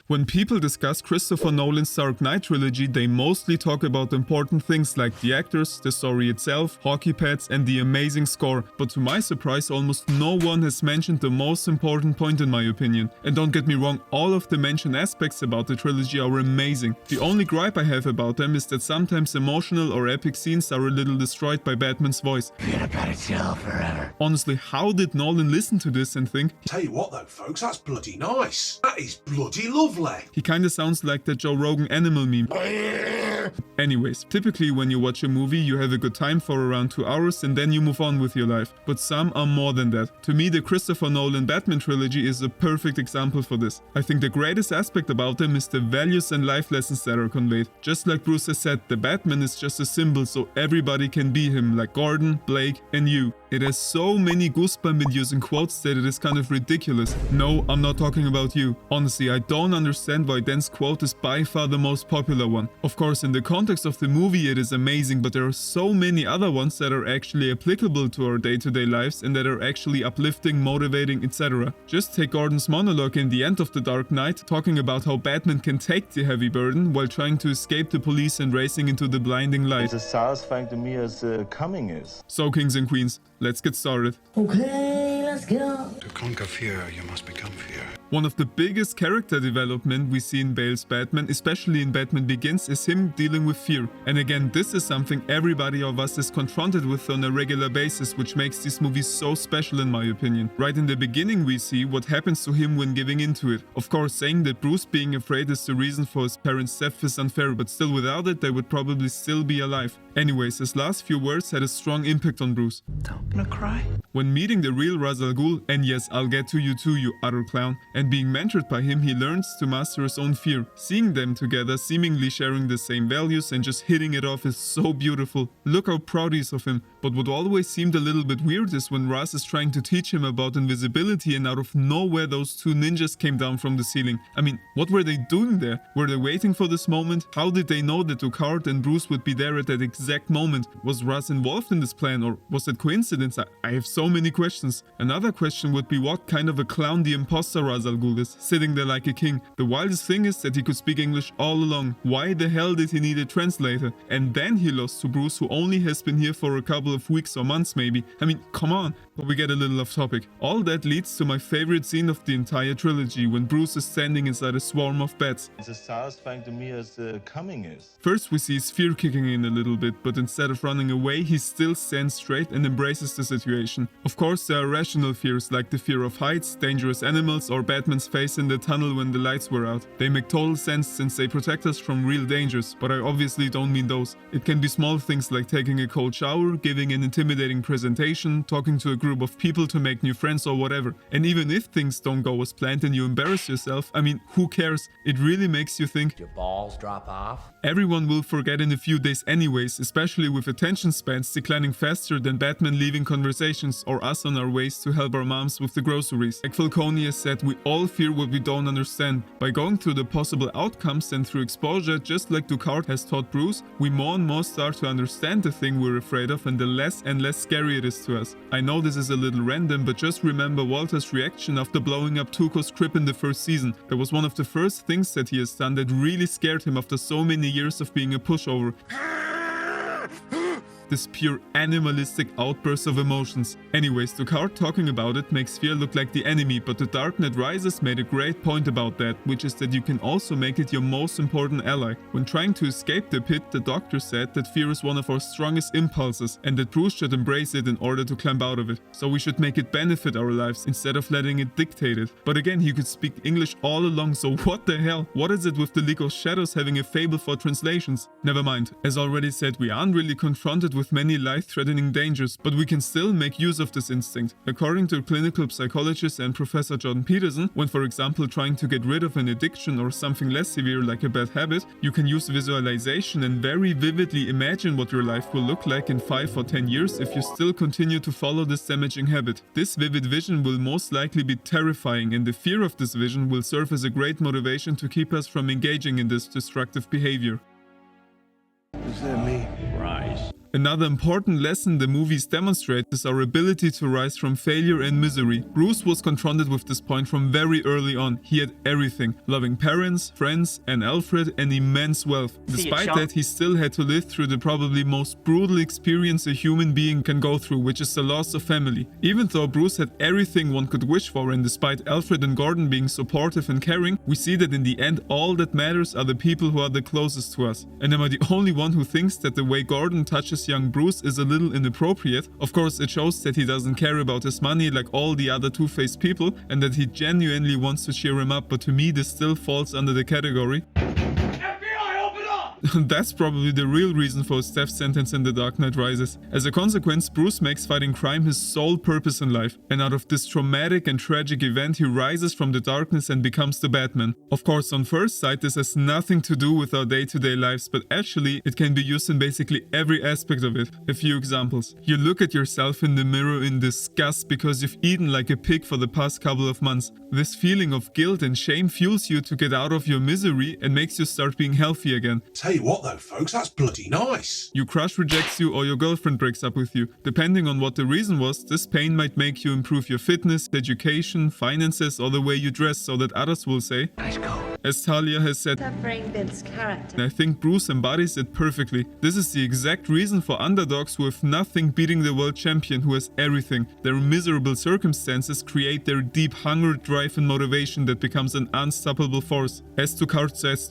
When people discuss Christopher Nolan's Dark Knight trilogy, they mostly talk about important things like the actors, the story itself, hockey pads and the amazing score, but to my surprise almost no one has mentioned the most important point in my opinion. And don't get me wrong, all of the mentioned aspects about the trilogy are amazing. The only gripe I have about them is that sometimes emotional or epic scenes are a little destroyed by Batman's voice. You're gonna go to jail forever. Honestly, how did Nolan listen to this and think, Tell you what though folks, that's bloody nice. That is bloody lovely. he kinda sounds like that Joe Rogan animal meme. Anyways, typically when you watch a movie you have a good time for around 2 hours and then you move on with your life. But some are more than that. To me the Christopher Nolan Batman trilogy is a perfect example for this. I think the greatest aspect about them is the values and life lessons that are conveyed. Just like Bruce has said, the Batman is just a symbol so everybody can be him, like Gordon, Blake and you. It has so many goosebump-inducing quotes that it is kind of ridiculous. No, I'm not talking about you. Honestly, I don't understand why Dan's quote is by far the most popular one. Of course, in the context of the movie it is amazing, but there are so many other ones that are actually applicable to our day-to-day lives and that are actually uplifting, motivating, etc. Just take Gordon's monologue in the end of The Dark Knight, talking about how Batman can take the heavy burden while trying to escape the police and racing into the blinding light. It's as satisfying to me as coming is. So kings and queens, let's get started. Okay, let's go. To conquer fear, you must become fear. One of the biggest character development we see in Bale's Batman, especially in Batman Begins, is him dealing with fear. And again, this is something everybody of us is confronted with on a regular basis, which makes these movies so special in my opinion. Right in the beginning we see what happens to him when giving into it. Of course, saying that Bruce being afraid is the reason for his parents' death is unfair, but still without it they would probably still be alive. Anyways, his last few words had a strong impact on Bruce. Gonna cry? When meeting the real Ra's al Ghul, and yes, I'll get to you too, you utter clown, and being mentored by him, he learns to master his own fear. Seeing them together, seemingly sharing the same values and just hitting it off is so beautiful. Look how proud he is of him. But what always seemed a little bit weird is when Ra's is trying to teach him about invisibility and out of nowhere those two ninjas came down from the ceiling. I mean, what were they doing there? Were they waiting for this moment? How did they know that Ducard and Bruce would be there at that exact moment? Was Ra's involved in this plan or was it coincidence? I have so many questions. Another question would be what kind of a clown the imposter Ra's al Ghul is, sitting there like a king. The wildest thing is that he could speak English all along. Why the hell did he need a translator? And then he lost to Bruce, who only has been here for a couple of weeks or months maybe. I mean, come on. But we get a little off topic. All that leads to my favorite scene of the entire trilogy, when Bruce is standing inside a swarm of bats. It's as satisfying to me as coming is. First we see his fear kicking in a little bit, but instead of running away, he still stands straight and embraces the situation. Of course, there are rational fears like the fear of heights, dangerous animals, or Batman's face in the tunnel when the lights were out. They make total sense since they protect us from real dangers, but I obviously don't mean those. It can be small things like taking a cold shower, giving an intimidating presentation, talking to a group of people to make new friends or whatever. And even if things don't go as planned and you embarrass yourself, I mean, who cares? It really makes you think. Your balls drop off. Everyone will forget in a few days anyways, especially with attention spans declining faster than Batman leaving conversations or us on our ways to help our moms with the groceries. Like Falcone has said, we all fear what we don't understand. By going through the possible outcomes and through exposure, just like Ducard has taught Bruce, we more and more start to understand the thing we're afraid of and the less and less scary it is to us. I know this is a little random, but just remember Walter's reaction after blowing up Tuco's crib in the first season. That was one of the first things that he has done that really scared him after so many years of being a pushover. This pure animalistic outburst of emotions. Anyways, Ducard talking about it makes fear look like the enemy, but The Dark Knight Rises made a great point about that, which is that you can also make it your most important ally. When trying to escape the pit, the doctor said that fear is one of our strongest impulses and that Bruce should embrace it in order to climb out of it. So we should make it benefit our lives instead of letting it dictate it. But again, he could speak English all along, so what the hell? What is it with the League of Shadows having a fable for translations? Never mind. As already said, we aren't really confronted with many life-threatening dangers, but we can still make use of this instinct. According to clinical psychologist and Professor Jordan Peterson, when for example trying to get rid of an addiction or something less severe like a bad habit, you can use visualization and very vividly imagine what your life will look like in 5 or 10 years if you still continue to follow this damaging habit. This vivid vision will most likely be terrifying, and the fear of this vision will serve as a great motivation to keep us from engaging in this destructive behavior. Is that me? Rise. Another important lesson the movies demonstrate is our ability to rise from failure and misery. Bruce was confronted with this point from very early on. He had everything: loving parents, friends, and Alfred, and immense wealth. Despite that, he still had to live through the probably most brutal experience a human being can go through, which is the loss of family. Even though Bruce had everything one could wish for, and despite Alfred and Gordon being supportive and caring, we see that in the end all that matters are the people who are the closest to us. And am I the only one who thinks that the way Gordon touches young Bruce is a little inappropriate? Of course, it shows that he doesn't care about his money like all the other two-faced people, and that he genuinely wants to cheer him up, but to me this still falls under the category that's probably the real reason for his death sentence in The Dark Knight Rises. As a consequence, Bruce makes fighting crime his sole purpose in life, and out of this traumatic and tragic event he rises from the darkness and becomes the Batman. Of course, on first sight this has nothing to do with our day-to-day lives, but actually it can be used in basically every aspect of it. A few examples. You look at yourself in the mirror in disgust because you've eaten like a pig for the past couple of months. This feeling of guilt and shame fuels you to get out of your misery and makes you start being healthy again. Tell you what though, folks, that's bloody nice. Your crush rejects you or your girlfriend breaks up with you. Depending on what the reason was, this pain might make you improve your fitness, education, finances, or the way you dress so that others will say, Nice go. As Talia has said, Suffering builds character. and I think Bruce embodies it perfectly. This is the exact reason for underdogs who have nothing beating the world champion who has everything. Their miserable circumstances create their deep hunger, drive and motivation that becomes an unstoppable force. As Ducard says,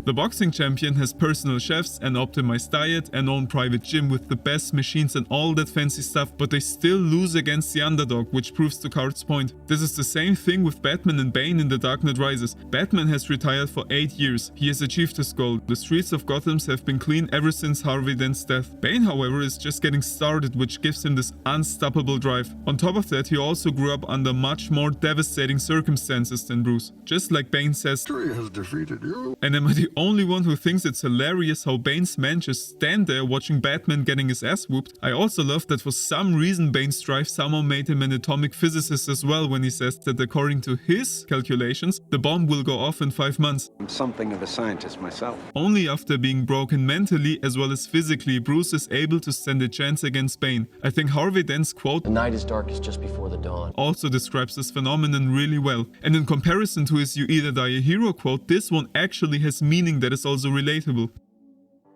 the boxing champion has personal chefs, an optimized diet, an own private gym with the best machines and all that fancy stuff, but they still lose against the underdog, which proves Ducard's point. This is the same thing with Batman and Bane in The Dark Knight Rises. Batman has retired for 8 years. He has achieved his goal. The streets of Gotham have been clean ever since Harvey Dent's death. Bane, however, is just getting started, which gives him this unstoppable drive. On top of that, he also grew up under much more devastating circumstances than Bruce. Just like Bane says, History has defeated you. and am I the only one who thinks it's hilarious how Bane's man just stand there watching Batman getting his ass whooped? I also love that for some reason Bane's drive somehow made him an atomic physicist as well when he says that according to his calculations, the bomb will go off in 5 months. I'm something of a scientist myself. Only after being broken mentally as well as physically, Bruce is able to stand a chance against Bane. I think Harvey Dent's quote The night is darkest just before the dawn. also describes this phenomenon really well. And in comparison to his "you either die a hero" quote, this one actually has meaning that is also relatable.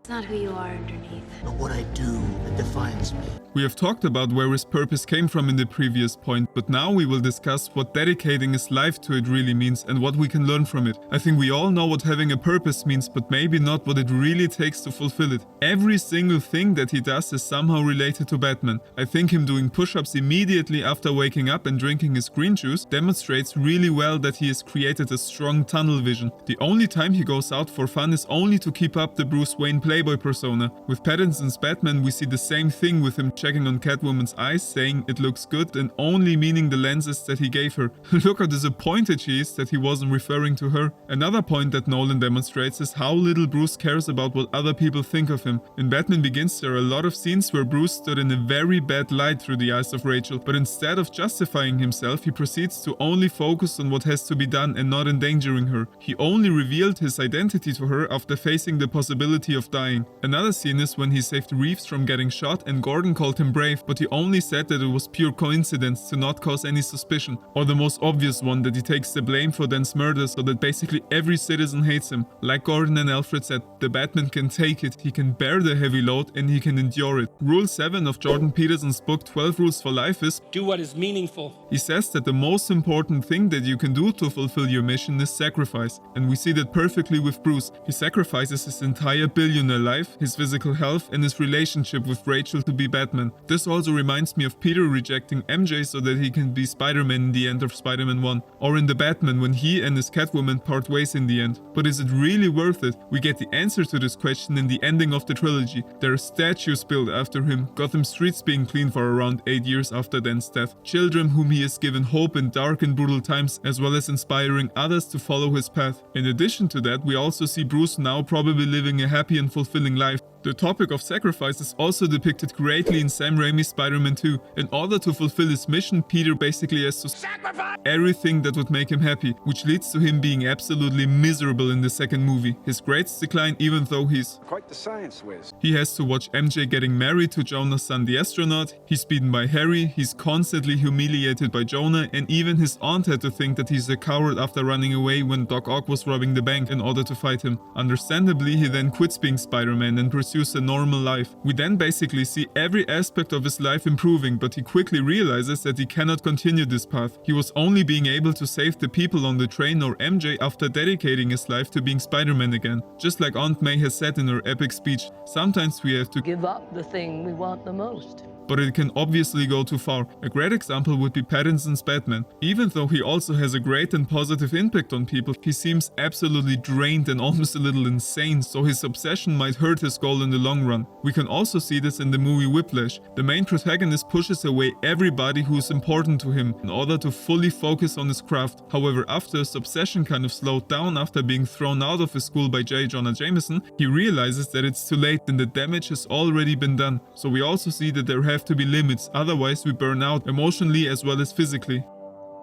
It's not who you are underneath. But what I do that defines me. We have talked about where his purpose came from in the previous point, but now we will discuss what dedicating his life to it really means and what we can learn from it. I think we all know what having a purpose means, but maybe not what it really takes to fulfill it. Every single thing that he does is somehow related to Batman. I think him doing push-ups immediately after waking up and drinking his green juice demonstrates really well that he has created a strong tunnel vision. The only time he goes out for fun is only to keep up the Bruce Wayne playboy persona. With Pattinson's Batman, we see the same thing with him checking on Catwoman's eyes, saying it looks good and only meaning the lenses that he gave her. Look how disappointed she is that he wasn't referring to her. Another point that Nolan demonstrates is how little Bruce cares about what other people think of him. In Batman Begins, there are a lot of scenes where Bruce stood in a very bad light through the eyes of Rachel, but instead of justifying himself, he proceeds to only focus on what has to be done and not endangering her. He only revealed his identity to her after facing the possibility of dying. Another scene is when he saved Reeves from getting shot and Gordon called him brave, but he only said that it was pure coincidence to not cause any suspicion. Or the most obvious one, that he takes the blame for Dan's murder so that basically every citizen hates him. Like Gordon and Alfred said, the Batman can take it, he can bear the heavy load and he can endure it. Rule 7 of Jordan Peterson's book 12 Rules for Life is, Do what is meaningful. he says that the most important thing that you can do to fulfill your mission is sacrifice. And we see that perfectly with Bruce. He sacrifices his entire billionaire life, his physical health and his relationship with Rachel to be Batman. This also reminds me of Peter rejecting MJ so that he can be Spider-Man in the end of Spider-Man 1. Or in The Batman when he and his Catwoman part ways in the end. But is it really worth it? We get the answer to this question in the ending of the trilogy. There are statues built after him, Gotham streets being clean for around 8 years after Dan's death, children whom he has given hope in dark and brutal times, as well as inspiring others to follow his path. In addition to that, we also see Bruce now probably living a happy and fulfilling life. The topic of sacrifice is also depicted greatly in Sam Raimi's Spider-Man 2. In order to fulfill his mission, Peter basically has to sacrifice everything that would make him happy, which leads to him being absolutely miserable in the second movie. His grades decline even though he's Quite the science whiz. He has to watch MJ getting married to Jonah's son the astronaut, he's beaten by Harry, he's constantly humiliated by Jonah, and even his aunt had to think that he's a coward after running away when Doc Ock was robbing the bank in order to fight him. Understandably, he then quits being Spider-Man and pursues a normal life. We then basically see every aspect of his life improving, but he quickly realizes that he cannot continue this path. He was only being able to save the people on the train or MJ after dedicating his life to being Spider-Man again. Just like Aunt May has said in her epic speech, sometimes we have to give up the thing we want the most. But it can obviously go too far. A great example would be Pattinson's Batman. Even though he also has a great and positive impact on people, he seems absolutely drained and almost a little insane, so his obsession might hurt his goal in the long run. We can also see this in the movie Whiplash. The main protagonist pushes away everybody who is important to him in order to fully focus on his craft. However, after his obsession kind of slowed down after being thrown out of his school by J. Jonah Jameson, he realizes that it's too late and the damage has already been done. So we also see that there have to be limits, otherwise we burn out emotionally as well as physically.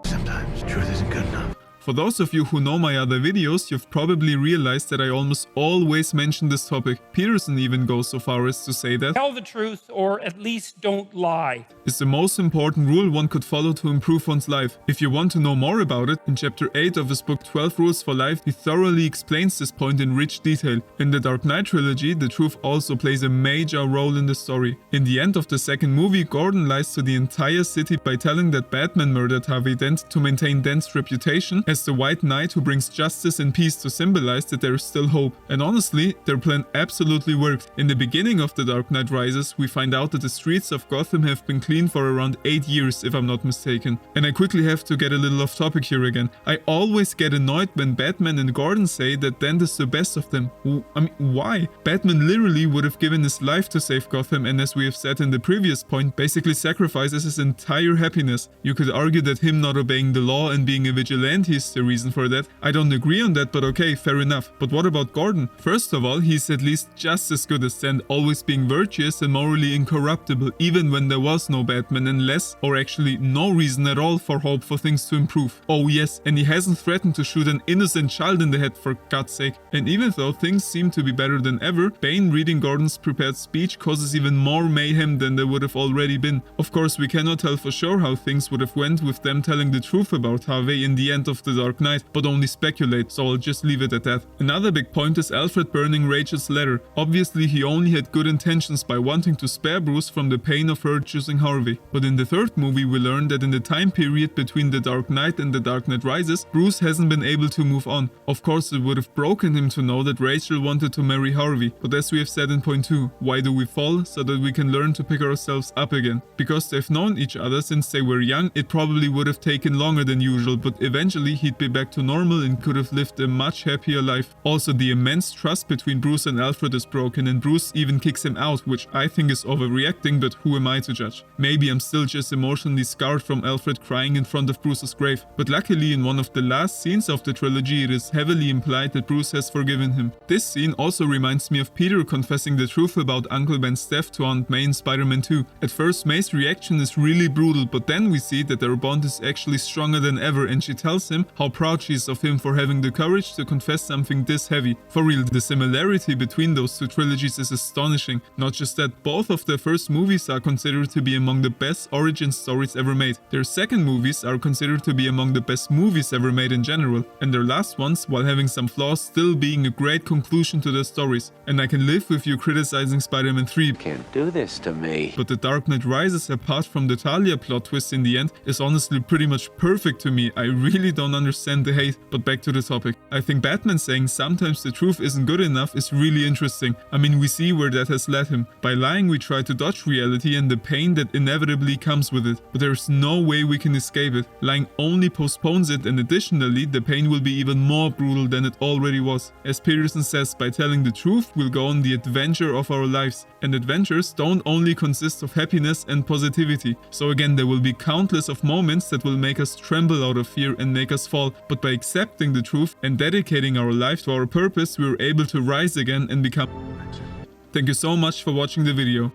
Sometimes truth isn't good enough. For those of you who know my other videos, you've probably realized that I almost always mention this topic. Peterson even goes so far as to say that tell the truth or at least don't lie is the most important rule one could follow to improve one's life. If you want to know more about it, in chapter 8 of his book 12 Rules for Life, he thoroughly explains this point in rich detail. In the Dark Knight trilogy, the truth also plays a major role in the story. In the end of the second movie, Gordon lies to the entire city by telling that Batman murdered Harvey Dent to maintain Dent's reputation as the White Knight who brings justice and peace to symbolize that there is still hope. And honestly, their plan absolutely worked. In the beginning of The Dark Knight Rises, we find out that the streets of Gotham have been clean for around 8 years, if I'm not mistaken. And I quickly have to get a little off topic here again. I always get annoyed when Batman and Gordon say that Dent is the best of them. I mean, why? Batman literally would have given his life to save Gotham, and as we have said in the previous point, basically sacrifices his entire happiness. You could argue that him not obeying the law and being a vigilante is the reason for that. I don't agree on that, but okay, fair enough. But what about Gordon? First of all, he's at least just as good as Dent, always being virtuous and morally incorruptible, even when there was no Batman and less, or actually no reason at all for hope for things to improve. Oh yes, and he hasn't threatened to shoot an innocent child in the head for God's sake. And even though things seem to be better than ever, Bane reading Gordon's prepared speech causes even more mayhem than there would have already been. Of course, we cannot tell for sure how things would have went with them telling the truth about Harvey in the end of The Dark Knight, but only speculate, so I'll just leave it at that. Another big point is Alfred burning Rachel's letter. Obviously, he only had good intentions by wanting to spare Bruce from the pain of her choosing Harvey. But in the third movie, we learn that in the time period between The Dark Knight and The Dark Knight Rises, Bruce hasn't been able to move on. Of course, it would have broken him to know that Rachel wanted to marry Harvey, but as we have said in point 2, why do we fall? So that we can learn to pick ourselves up again. Because they've known each other since they were young, it probably would have taken longer than usual, but eventually he'd be back to normal and could have lived a much happier life. Also, the immense trust between Bruce and Alfred is broken, and Bruce even kicks him out, which I think is overreacting, but who am I to judge? Maybe I'm still just emotionally scarred from Alfred crying in front of Bruce's grave, but luckily in one of the last scenes of the trilogy it is heavily implied that Bruce has forgiven him. This scene also reminds me of Peter confessing the truth about Uncle Ben's death to Aunt May in Spider-Man 2. At first May's reaction is really brutal, but then we see that their bond is actually stronger than ever, and she tells him how proud she is of him for having the courage to confess something this heavy. For real, the similarity between those two trilogies is astonishing. Not just that, both of their first movies are considered to be among the best origin stories ever made. Their second movies are considered to be among the best movies ever made in general. And their last ones, while having some flaws, still being a great conclusion to their stories. And I can live with you criticizing Spider-Man 3. Can't do this to me. But The Dark Knight Rises, apart from the Talia plot twist in the end, is honestly pretty much perfect to me. I really don't understand the hate, but back to the topic. I think Batman saying sometimes the truth isn't good enough is really interesting. I mean, we see where that has led him. By lying we try to dodge reality and the pain that inevitably comes with it, but there's no way we can escape it. Lying only postpones it, and additionally the pain will be even more brutal than it already was. As Peterson says, by telling the truth we'll go on the adventure of our lives. And adventures don't only consist of happiness and positivity. So again, there will be countless of moments that will make us tremble out of fear and make us fall, but by accepting the truth and dedicating our life to our purpose, we are able to rise again and become Thank you so much for watching the video.